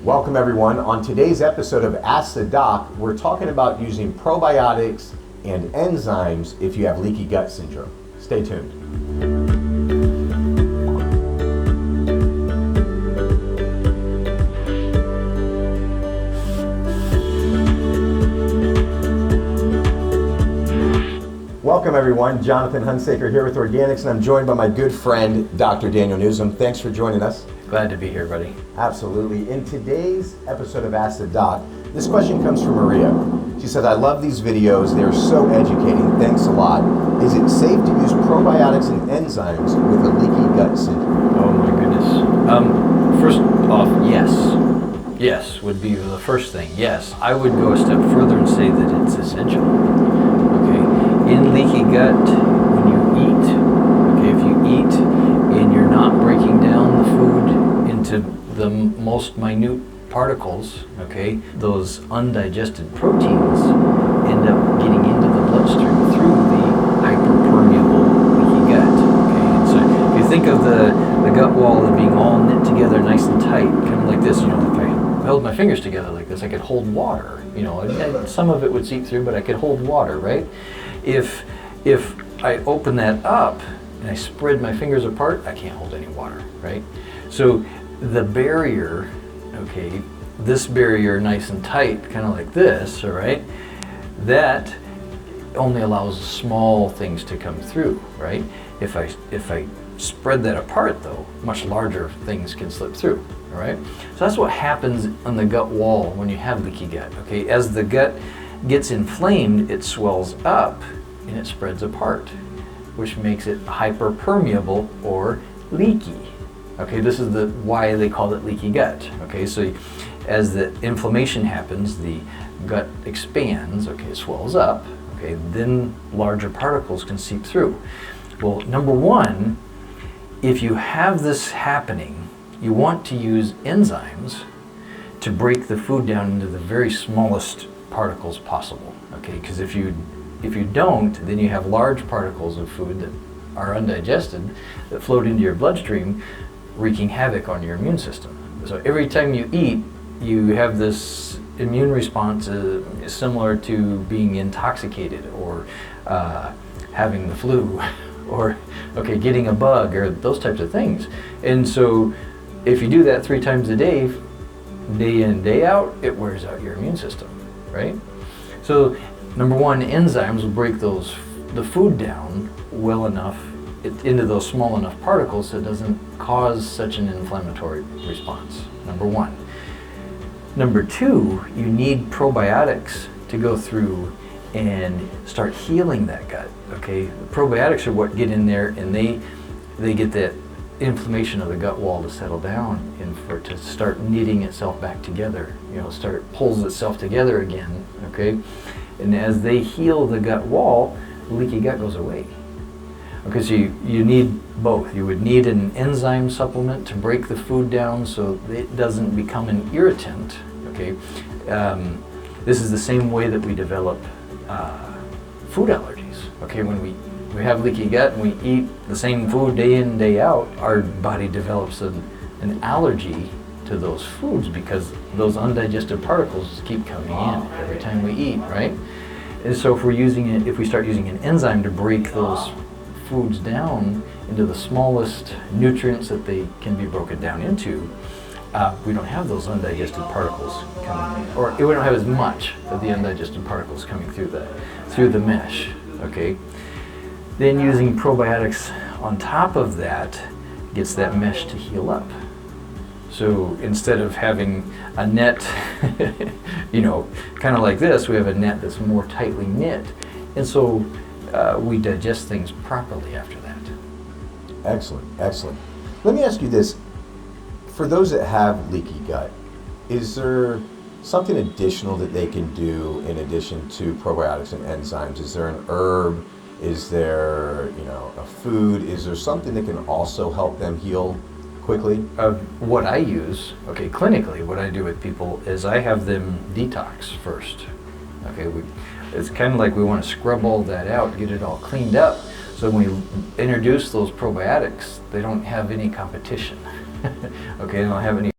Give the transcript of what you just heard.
Welcome everyone. On today's episode of Ask the Doc, we're talking about using probiotics and enzymes if you have leaky gut syndrome. Stay tuned. Welcome everyone. Jonathan Hunsaker here with Organics, and I'm joined by my good friend, Dr. Daniel Newsom. Thanks for joining us. Glad to be here, buddy. Absolutely. In today's episode of Ask the Doc, this question comes from Maria. She said, I love these videos. They're so educating. Thanks a lot. Is it safe to use probiotics and enzymes with a leaky gut syndrome? Oh my goodness. First off, yes. Yes would be the first thing. Yes. I would go a step further and say that it's essential. Okay. In leaky gut, when you eat, okay, if you eat and you're not breaking down the food into the most minute particles, okay, those undigested proteins end up getting into the bloodstream through the hyperpermeable leaky gut. Okay, and so if you think of the gut wall as being all knit together nice and tight, kind of like this, you know, if I held my fingers together like this, I could hold water, you know, and some of it would seep through, but I could hold water, right? If I open that up and I spread my fingers apart, I can't hold any water, right? So the barrier, okay, this barrier nice and tight, kind of like this, all right, that only allows small things to come through, right? If I spread that apart though, much larger things can slip through, all right? So that's what happens on the gut wall when you have leaky gut, okay? As the gut gets inflamed, it swells up and it spreads apart, which makes it hyperpermeable or leaky. Okay, this is why they call it leaky gut. Okay, so as the inflammation happens, the gut expands, okay, it swells up, okay, then larger particles can seep through. Well, number one, if you have this happening, you want to use enzymes to break the food down into the very smallest particles possible, okay, because if you don't, then you have large particles of food that are undigested that float into your bloodstream, wreaking havoc on your immune system. So every time you eat, you have this immune response similar to being intoxicated or having the flu or getting a bug or those types of things. And so if you do that 3 times a day, day in, day out, it wears out your immune system, right? So number one, enzymes will break the food down well enough into those small enough particles so it doesn't cause such an inflammatory response, number one. Number two, you need probiotics to go through and start healing that gut, okay? The probiotics are what get in there and they get that inflammation of the gut wall to settle down and for it to start knitting itself back together, you know, pulls itself together again, okay? And as they heal the gut wall, leaky gut goes away. Okay, so you need both. You would need an enzyme supplement to break the food down so it doesn't become an irritant, okay? This is the same way that we develop food allergies, okay? When we have leaky gut and we eat the same food day in, day out, our body develops an allergy to those foods because those undigested particles just keep coming in every time we eat, right? And so if we start using an enzyme to break those foods down into the smallest nutrients that they can be broken down into, we don't have those undigested particles coming in, or we don't have as much of the undigested particles coming through the mesh, okay? Then using probiotics on top of that gets that mesh to heal up. So instead of having a net, you know, kind of like this, we have a net that's more tightly knit. And so we digest things properly after that. Excellent, excellent. Let me ask you this. For those that have leaky gut, is there something additional that they can do in addition to probiotics and enzymes? Is there an herb? Is there, you know, a food? Is there something that can also help them heal quickly? What I use, okay, clinically, what I do with people is I have them detox first. Okay, it's kind of like we want to scrub all that out, get it all cleaned up, so when we introduce those probiotics, they don't have any competition. Okay, they don't have any